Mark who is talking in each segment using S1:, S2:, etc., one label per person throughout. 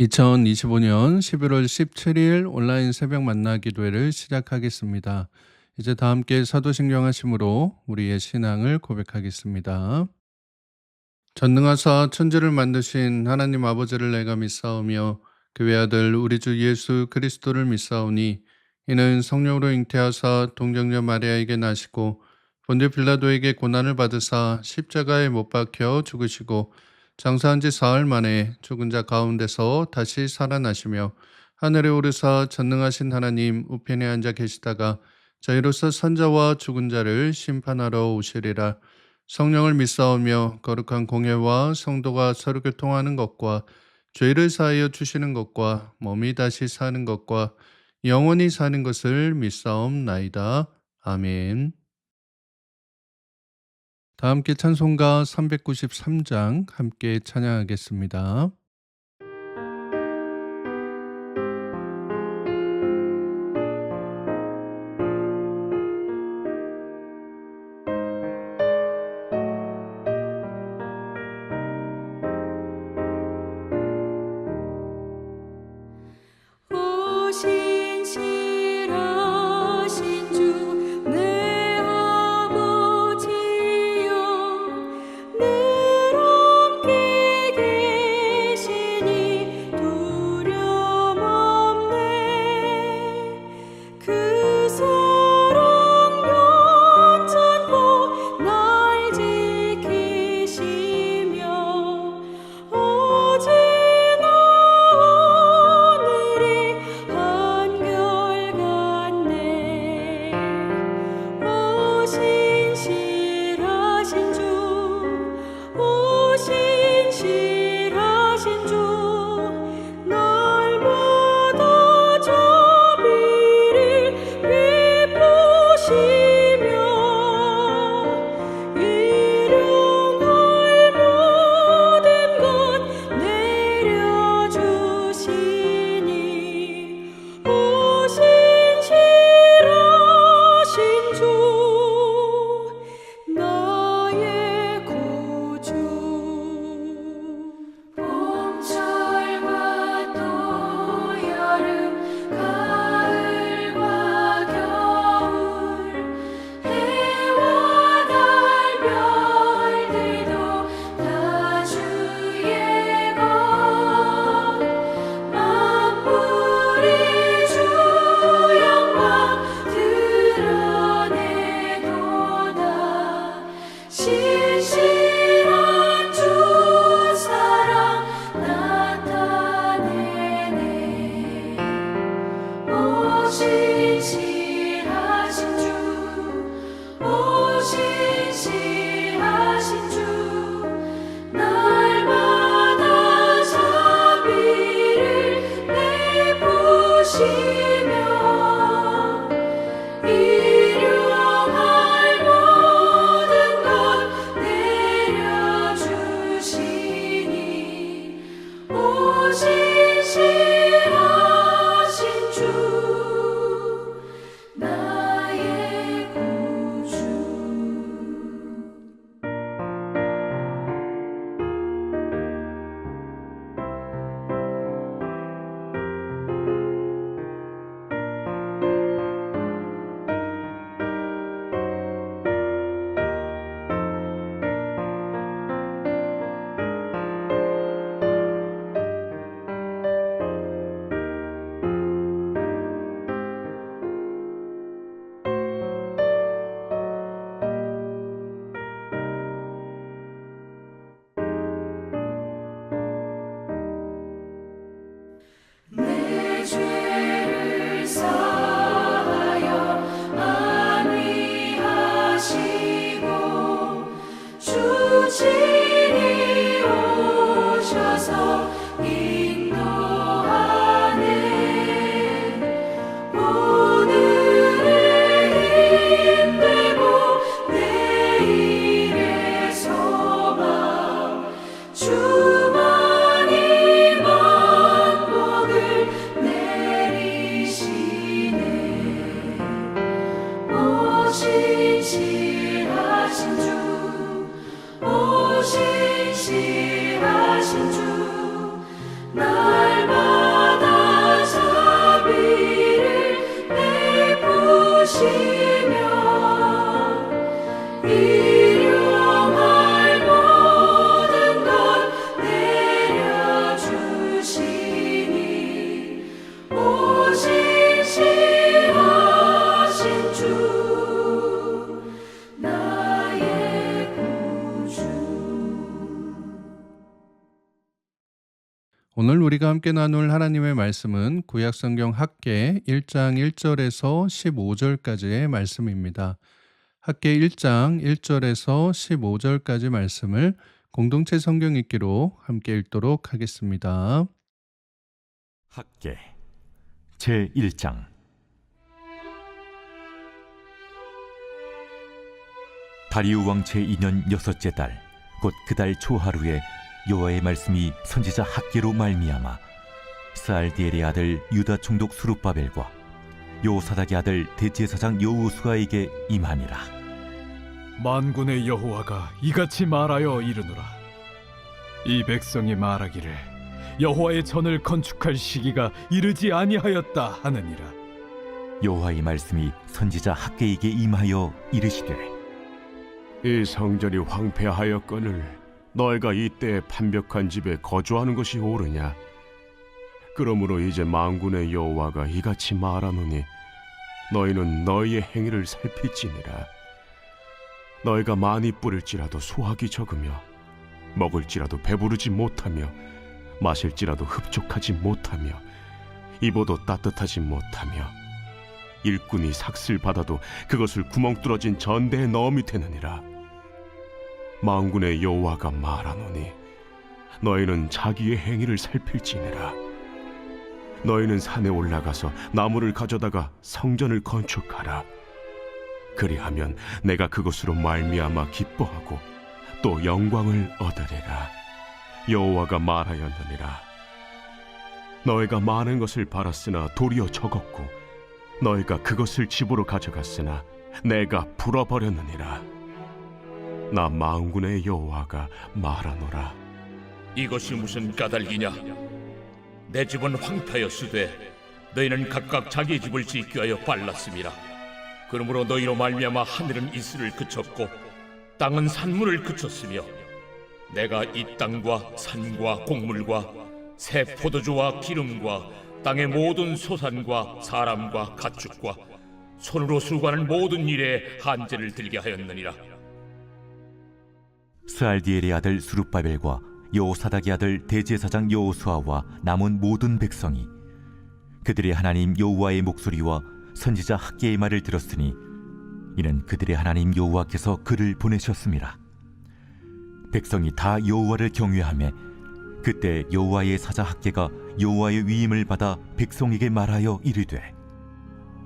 S1: 2025년 11월 17일 온라인 새벽 만나 기도회를 시작하겠습니다. 이제 다 함께 사도신경 하심으로 우리의 신앙을 고백하겠습니다. 전능하사 천지를 만드신 하나님 아버지를 내가 믿사오며 그 외아들 우리 주 예수 그리스도를 믿사오니 이는 성령으로 잉태하사 동정녀 마리아에게 나시고 본디 빌라도에게 고난을 받으사 십자가에 못 박혀 죽으시고 장사한 지 사흘 만에 죽은 자 가운데서 다시 살아나시며 하늘에 오르사 전능하신 하나님 우편에 앉아 계시다가 저희로서 선자와 죽은 자를 심판하러 오시리라. 성령을 믿사오며 거룩한 공예와 성도가 서로 교통하는 것과 죄를 사하여 주시는 것과 몸이 다시 사는 것과 영원히 사는 것을 믿사옵나이다. 아멘. 다 함께 찬송가 393장 함께 찬양하겠습니다.
S2: 신실하신 주 내 아버지여 늘 함께 계시니 두려움 없네. 그 사랑 연찬고 날 지키시며 어제나 오늘이 한결같네. 오 신실하신 주, 오 신실하신 주, 날마다 자비를 베푸시며 일용할 모든 것 내려주시니 오 신실하신 주 나의 구주. 봄철과 또 여름 가을과 겨울 해와 달 별들도 다 주의 것 만물이 주 영광 드러내도다. 신실한 주 사랑 나타내네. 오 신실하신 주, 오 신실하신 주, 날마다 자비를 베푸시며 일용할 모든 것 내려주시니 오 신실하신 주 나의 구주. 내 죄를 사하여 안위하시고 주 친히 오셔서 인도하네. 오늘의 힘되고 내일의 소망 주만이 만복을 내리시네. 오 신실하신 주, 오 신실하신 주, 날마다 일용할 모든 것 내려주시니 오직 시하신 주 나의 구주.
S1: 오늘 우리가 함께 나눌 하나님의 말씀은 구약성경 학개 1장 1절에서 15절까지의 말씀입니다. 학개 1장 1절에서 15절까지 말씀을 공동체 성경 읽기로 함께 읽도록 하겠습니다.
S3: 학개 제1장. 다리우 왕 제2년 여섯째 달 곧 그 달 초하루에 여호와의 말씀이 선지자 학개로 말미암아 스알디엘의 아들 유다 총독 수룹바벨과 요사닥의 아들 대제사장 여호수아에게 임하니라.
S4: 만군의 여호와가 이같이 말하여 이르노라. 이 백성이 말하기를 여호와의 전을 건축할 시기가 이르지 아니하였다 하느니라.
S3: 여호와의 말씀이 선지자 학개에게 임하여 이르시되,
S5: 이 성전이 황폐하였거늘 너희가 이때 판벽한 집에 거주하는 것이 옳으냐? 그러므로 이제 만군의 여호와가 이같이 말하노니 너희는 너희의 행위를 살필지니라. 너희가 많이 뿌릴지라도 수확이 적으며 먹을지라도 배부르지 못하며 마실지라도 흡족하지 못하며 입어도 따뜻하지 못하며 일꾼이 삭슬 받아도 그것을 구멍 뚫어진 전대에 넣음이 되느니라. 만군의 여호와가 말하노니 너희는 자기의 행위를 살필지니라. 너희는 산에 올라가서 나무를 가져다가 성전을 건축하라. 그리하면 내가 그것으로 말미암아 기뻐하고 또 영광을 얻으리라. 여호와가 말하였느니라. 너희가 많은 것을 바랐으나 도리어 적었고 너희가 그것을 집으로 가져갔으나 내가 불어버렸느니라. 나 만군의 여호와가 말하노라.
S6: 이것이 무슨 까닭이냐? 내 집은 황폐하였으되 너희는 각각 자기 집을 짓기 위하여 빨랐음이라. 그러므로 너희로 말미암아 하늘은 이슬을 그쳤고 땅은 산물을 그쳤으며 내가 이 땅과 산과 곡물과 새 포도주와 기름과 땅의 모든 소산과 사람과 가축과 손으로 수고하는 모든 일에 한제를 들게 하였느니라.
S3: 스알디엘의 아들 수룹바벨과 여호사닥의 아들 대제사장 여호수아와 남은 모든 백성이 그들의 하나님 여호와의 목소리와 선지자 학개의 말을 들었으니 이는 그들의 하나님 여호와께서 그를 보내셨음이라. 백성이 다 여호와를 경외하며 그때 여호와의 사자 학개가 여호와의 위임을 받아 백성에게 말하여 이르되,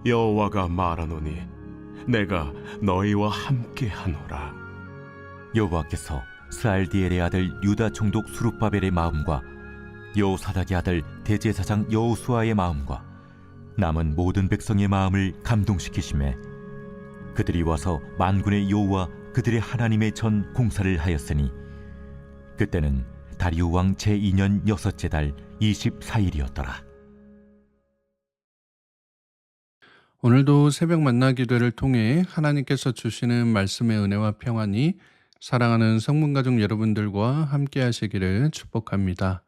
S5: 여호와가 말하노니 내가 너희와 함께 하노라.
S3: 여호와께서 스알디엘의 아들 유다 총독 수룹바벨의 마음과 여호사닥의 아들 대제사장 여호수아의 마음과 남은 모든 백성의 마음을 감동시키시매 그들이 와서 만군의 여호와 그들의 하나님의 전 공사를 하였으니 그때는 다리우 왕 제2년 여섯째 달 24일이었더라.
S1: 오늘도 새벽 만나 기도를 통해 하나님께서 주시는 말씀의 은혜와 평안이 사랑하는 성문가족 여러분들과 함께 하시기를 축복합니다.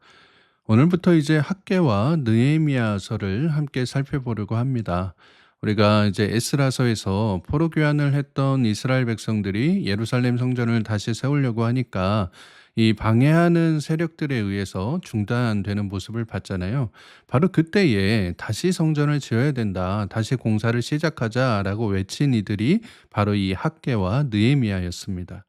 S1: 오늘부터 이제 학개와 느헤미야서를 함께 살펴보려고 합니다. 우리가 이제 에스라서에서 포로 귀환을 했던 이스라엘 백성들이 예루살렘 성전을 다시 세우려고 하니까 이 방해하는 세력들에 의해서 중단되는 모습을 봤잖아요. 바로 그때에 다시 성전을 지어야 된다, 다시 공사를 시작하자라고 외친 이들이 바로 이 학개와 느헤미야였습니다.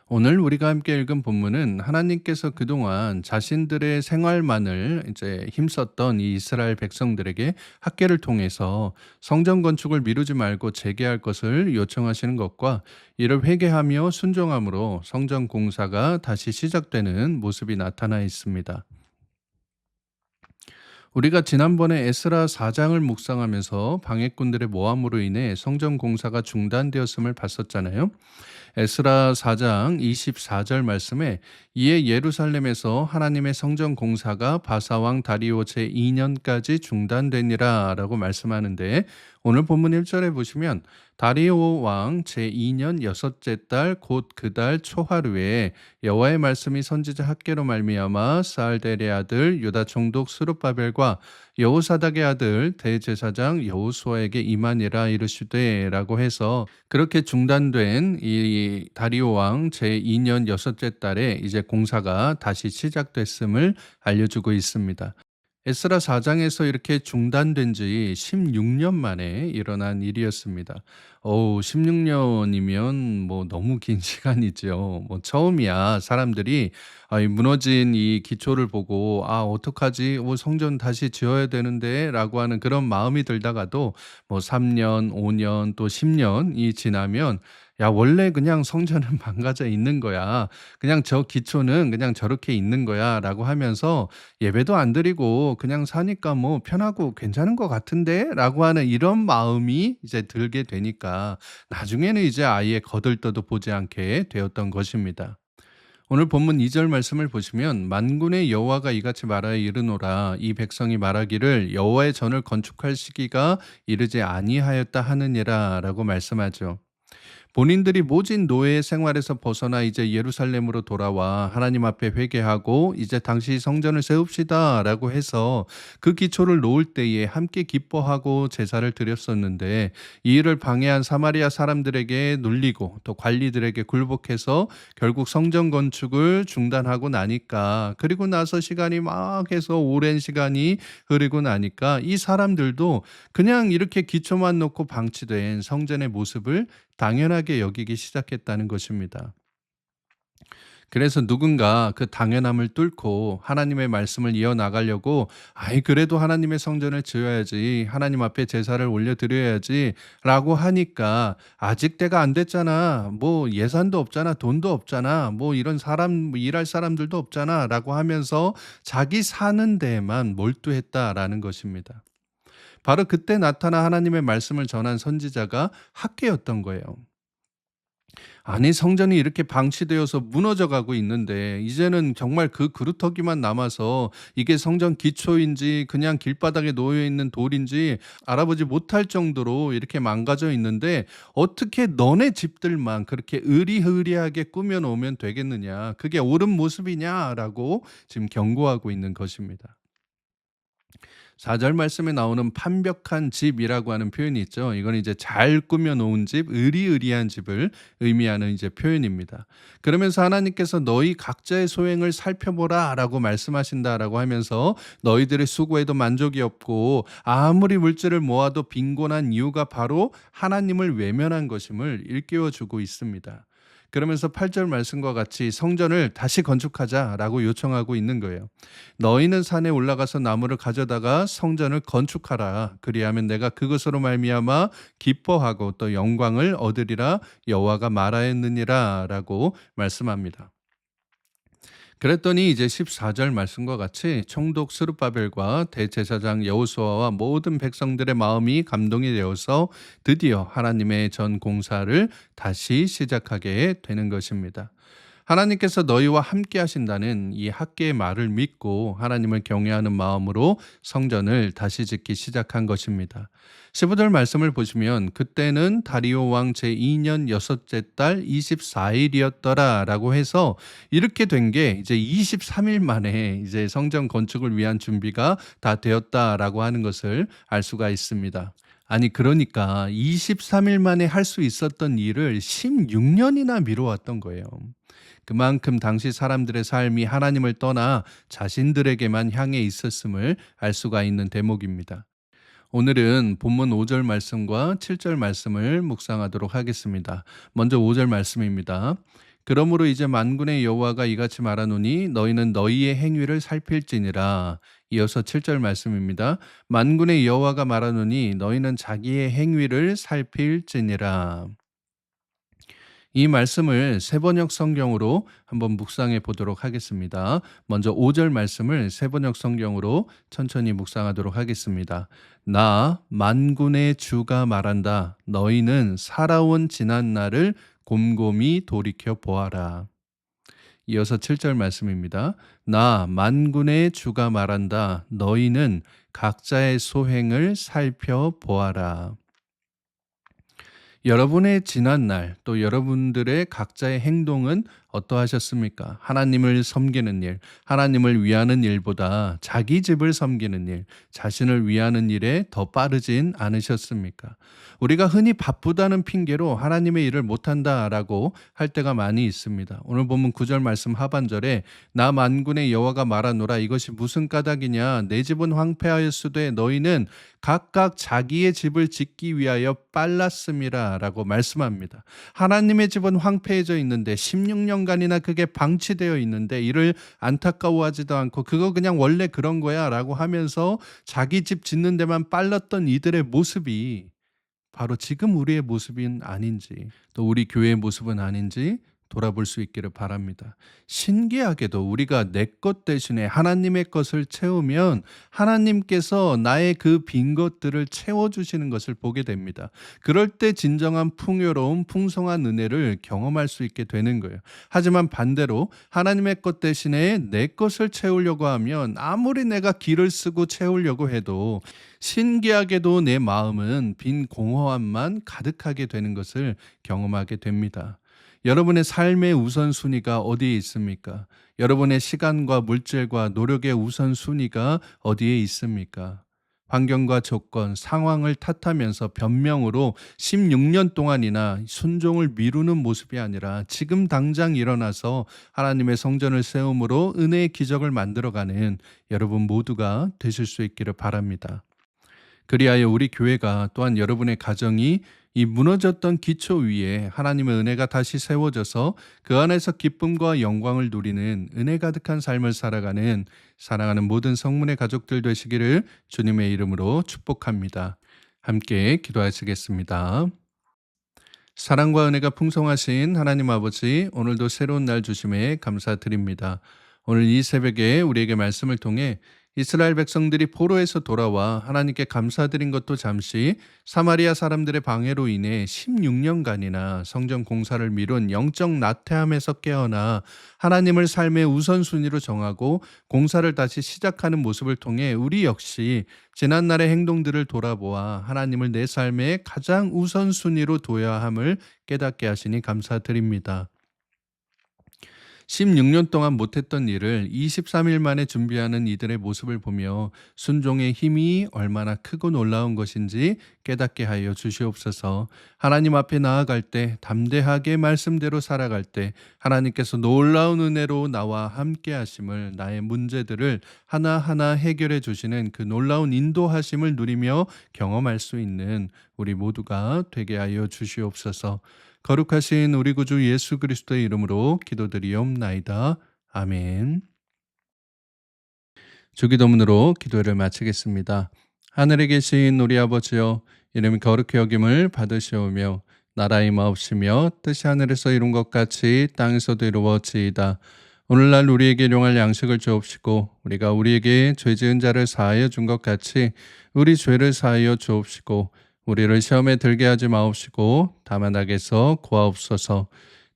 S1: 오늘 우리가 함께 읽은 본문은 하나님께서 그동안 자신들의 생활만을 이제 힘썼던 이 이스라엘 백성들에게 학개를 통해서 성전 건축을 미루지 말고 재개할 것을 요청하시는 것과 이를 회개하며 순종함으로 성전 공사가 다시 시작되는 모습이 나타나 있습니다. 우리가 지난번에 에스라 4장을 묵상하면서 방해꾼들의 모함으로 인해 성전 공사가 중단되었음을 봤었잖아요. 에스라 4장 24절 말씀에 이에 예루살렘에서 하나님의 성전 공사가 바사왕 다리오 제2년까지 중단되니라 라고 말씀하는데 오늘 본문 1절에 보시면 다리오 왕 제2년 여섯째 달 곧 그 달 초하루에 여호와의 말씀이 선지자 학개로 말미암아 스알델의 아들 유다 총독 스룹바벨과 여호사닥의 아들 대제사장 여호수아에게 임하니라 이르시되라고 해서 그렇게 중단된 이 다리오 왕 제2년 여섯째 달에 이제 공사가 다시 시작됐음을 알려주고 있습니다. 에스라 4장에서 이렇게 중단된 지 16년 만에 일어난 일이었습니다. 16년이면 뭐 너무 긴 시간이죠. 뭐 처음이야 사람들이 이 무너진 이 기초를 보고 어떡하지? 성전 다시 지어야 되는데라고 하는 그런 마음이 들다가도 뭐 3년, 5년 또 10년이 지나면 야, 원래 그냥 성전은 망가져 있는 거야. 그냥 저 기초는 그냥 저렇게 있는 거야. 라고 하면서 예배도 안 드리고 그냥 사니까 뭐 편하고 괜찮은 것 같은데? 라고 하는 이런 마음이 이제 들게 되니까 나중에는 이제 아예 거들떠도 보지 않게 되었던 것입니다. 오늘 본문 2절 말씀을 보시면 만군의 여호와가 이같이 말하여 이르노라 이 백성이 말하기를 여호와의 전을 건축할 시기가 이르지 아니하였다 하느니라 라고 말씀하죠. 본인들이 모진 노예의 생활에서 벗어나 이제 예루살렘으로 돌아와 하나님 앞에 회개하고 이제 당시 성전을 세웁시다라고 해서 그 기초를 놓을 때에 함께 기뻐하고 제사를 드렸었는데 이 일을 방해한 사마리아 사람들에게 눌리고 또 관리들에게 굴복해서 결국 성전 건축을 중단하고 나니까 그리고 나서 시간이 막 해서 오랜 시간이 흐르고 나니까 이 사람들도 그냥 이렇게 기초만 놓고 방치된 성전의 모습을 당연하게 여기기 시작했다는 것입니다. 그래서 누군가 그 당연함을 뚫고 하나님의 말씀을 이어나가려고 그래도 하나님의 성전을 지어야지 하나님 앞에 제사를 올려드려야지 라고 하니까 아직 때가 안 됐잖아 뭐 예산도 없잖아 돈도 없잖아 뭐 이런 사람 일할 사람들도 없잖아 라고 하면서 자기 사는 데에만 몰두했다라는 것입니다. 바로 그때 나타나 하나님의 말씀을 전한 선지자가 학개였던 거예요. 아니 성전이 이렇게 방치되어서 무너져 가고 있는데 이제는 정말 그 그루터기만 남아서 이게 성전 기초인지 그냥 길바닥에 놓여 있는 돌인지 알아보지 못할 정도로 이렇게 망가져 있는데 어떻게 너네 집들만 그렇게 으리으리하게 꾸며 놓으면 되겠느냐? 그게 옳은 모습이냐라고 지금 경고하고 있는 것입니다. 4절 말씀에 나오는 판벽한 집이라고 하는 표현이 있죠. 이건 이제 잘 꾸며 놓은 집, 의리의리한 집을 의미하는 이제 표현입니다. 그러면서 하나님께서 너희 각자의 소행을 살펴보라라고 말씀하신다라고 하면서 너희들의 수고에도 만족이 없고 아무리 물질을 모아도 빈곤한 이유가 바로 하나님을 외면한 것임을 일깨워 주고 있습니다. 그러면서 8절 말씀과 같이 성전을 다시 건축하자라고 요청하고 있는 거예요. 너희는 산에 올라가서 나무를 가져다가 성전을 건축하라. 그리하면 내가 그것으로 말미암아 기뻐하고 또 영광을 얻으리라 여호와가 말하였느니라라고 말씀합니다. 그랬더니 이제 14절 말씀과 같이 총독 스룹바벨과 대제사장 여호수아와 모든 백성들의 마음이 감동이 되어서 드디어 하나님의 전 공사를 다시 시작하게 되는 것입니다. 하나님께서 너희와 함께 하신다는 이 학개의 말을 믿고 하나님을 경외하는 마음으로 성전을 다시 짓기 시작한 것입니다. 15절 말씀을 보시면 그때는 다리오 왕 제2년 여섯째 달 24일이었더라 라고 해서 이렇게 된 게 이제 23일 만에 이제 성전 건축을 위한 준비가 다 되었다라고 하는 것을 알 수가 있습니다. 아니 그러니까 23일 만에 할 수 있었던 일을 16년이나 미뤄왔던 거예요. 그만큼 당시 사람들의 삶이 하나님을 떠나 자신들에게만 향해 있었음을 알 수가 있는 대목입니다. 오늘은 본문 5절 말씀과 7절 말씀을 묵상하도록 하겠습니다. 먼저 5절 말씀입니다. 그러므로 이제 만군의 여호와가 이같이 말하노니 너희는 너희의 행위를 살필지니라. 이어서 7절 말씀입니다. 만군의 여호와가 말하노니 너희는 자기의 행위를 살필지니라. 이 말씀을 세번역 성경으로 한번 묵상해 보도록 하겠습니다. 먼저 5절 말씀을 세번역 성경으로 천천히 묵상하도록 하겠습니다. 나 만군의 주가 말한다. 너희는 살아온 지난 날을 곰곰이 돌이켜 보아라. 이어서 7절 말씀입니다. 나 만군의 주가 말한다. 너희는 각자의 소행을 살펴보아라. 여러분의 지난 날, 또 여러분들의 각자의 행동은 어떠하셨습니까? 하나님을 섬기는 일, 하나님을 위하는 일보다 자기 집을 섬기는 일, 자신을 위하는 일에 더 빠르진 않으셨습니까? 우리가 흔히 바쁘다는 핑계로 하나님의 일을 못한다라고 할 때가 많이 있습니다. 오늘 본문 9절 말씀 하반절에 나 만군의 여호와가 말하노라 이것이 무슨 까닭이냐 내 집은 황폐하였으되 너희는 각각 자기의 집을 짓기 위하여 빨랐음이라 라고 말씀합니다. 하나님의 집은 황폐해져 있는데 16년간이나 그게 방치되어 있는데 이를 안타까워하지도 않고 그거 그냥 원래 그런 거야 라고 하면서 자기 집 짓는 데만 빨랐던 이들의 모습이 바로 지금 우리의 모습은 아닌지, 또 우리 교회의 모습은 아닌지 돌아볼 수 있기를 바랍니다. 신기하게도 우리가 내 것 대신에 하나님의 것을 채우면 하나님께서 나의 그 빈 것들을 채워주시는 것을 보게 됩니다. 그럴 때 진정한 풍요로움, 풍성한 은혜를 경험할 수 있게 되는 거예요. 하지만 반대로 하나님의 것 대신에 내 것을 채우려고 하면 아무리 내가 기를 쓰고 채우려고 해도 신기하게도 내 마음은 빈 공허함만 가득하게 되는 것을 경험하게 됩니다. 여러분의 삶의 우선순위가 어디에 있습니까? 여러분의 시간과 물질과 노력의 우선순위가 어디에 있습니까? 환경과 조건, 상황을 탓하면서 변명으로 16년 동안이나 순종을 미루는 모습이 아니라 지금 당장 일어나서 하나님의 성전을 세움으로 은혜의 기적을 만들어가는 여러분 모두가 되실 수 있기를 바랍니다. 그리하여 우리 교회가 또한 여러분의 가정이 이 무너졌던 기초 위에 하나님의 은혜가 다시 세워져서 그 안에서 기쁨과 영광을 누리는 은혜 가득한 삶을 살아가는 사랑하는 모든 성문의 가족들 되시기를 주님의 이름으로 축복합니다. 함께 기도하시겠습니다. 사랑과 은혜가 풍성하신 하나님 아버지, 오늘도 새로운 날 주심에 감사드립니다. 오늘 이 새벽에 우리에게 말씀을 통해 이스라엘 백성들이 포로에서 돌아와 하나님께 감사드린 것도 잠시 사마리아 사람들의 방해로 인해 16년간이나 성전 공사를 미룬 영적 나태함에서 깨어나 하나님을 삶의 우선순위로 정하고 공사를 다시 시작하는 모습을 통해 우리 역시 지난날의 행동들을 돌아보아 하나님을 내 삶의 가장 우선순위로 둬야 함을 깨닫게 하시니 감사드립니다. 16년 동안 못했던 일을 23일 만에 준비하는 이들의 모습을 보며 순종의 힘이 얼마나 크고 놀라운 것인지 깨닫게 하여 주시옵소서. 하나님 앞에 나아갈 때 담대하게 말씀대로 살아갈 때 하나님께서 놀라운 은혜로 나와 함께 하심을, 나의 문제들을 하나하나 해결해 주시는 그 놀라운 인도하심을 누리며 경험할 수 있는 우리 모두가 되게 하여 주시옵소서. 거룩하신 우리 구주 예수 그리스도의 이름으로 기도드리옵나이다. 아멘. 주기도문으로 기도를 마치겠습니다. 하늘에 계신 우리 아버지여, 이름이 거룩히 여김을 받으시오며 나라의 마옵시며 뜻이 하늘에서 이룬 것 같이 땅에서도 이루어지이다. 오늘날 우리에게 일용할 양식을 주옵시고 우리가 우리에게 죄 지은 자를 사하여 준 것 같이 우리 죄를 사하여 주옵시고 우리를 시험에 들게 하지 마옵시고 다만 악에서 구하옵소서.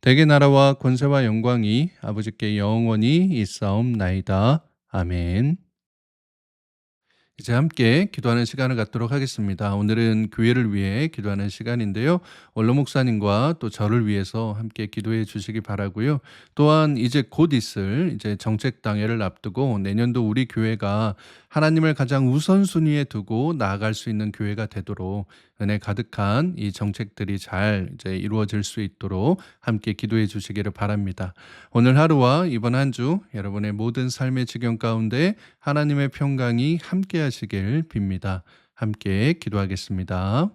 S1: 대개 나라와 권세와 영광이 아버지께 영원히 있사옵나이다. 아멘. 이제 함께 기도하는 시간을 갖도록 하겠습니다. 오늘은 교회를 위해 기도하는 시간인데요. 원로 목사님과 또 저를 위해서 함께 기도해 주시기 바라고요. 또한 이제 곧 있을 이제 정책 당회를 앞두고 내년도 우리 교회가 하나님을 가장 우선순위에 두고 나아갈 수 있는 교회가 되도록 은혜 가득한 이 정책들이 잘 이제 이루어질 수 있도록 함께 기도해 주시기를 바랍니다. 오늘 하루와 이번 한 주 여러분의 모든 삶의 지경 가운데 하나님의 평강이 함께 하시길 빕니다. 함께 기도하겠습니다.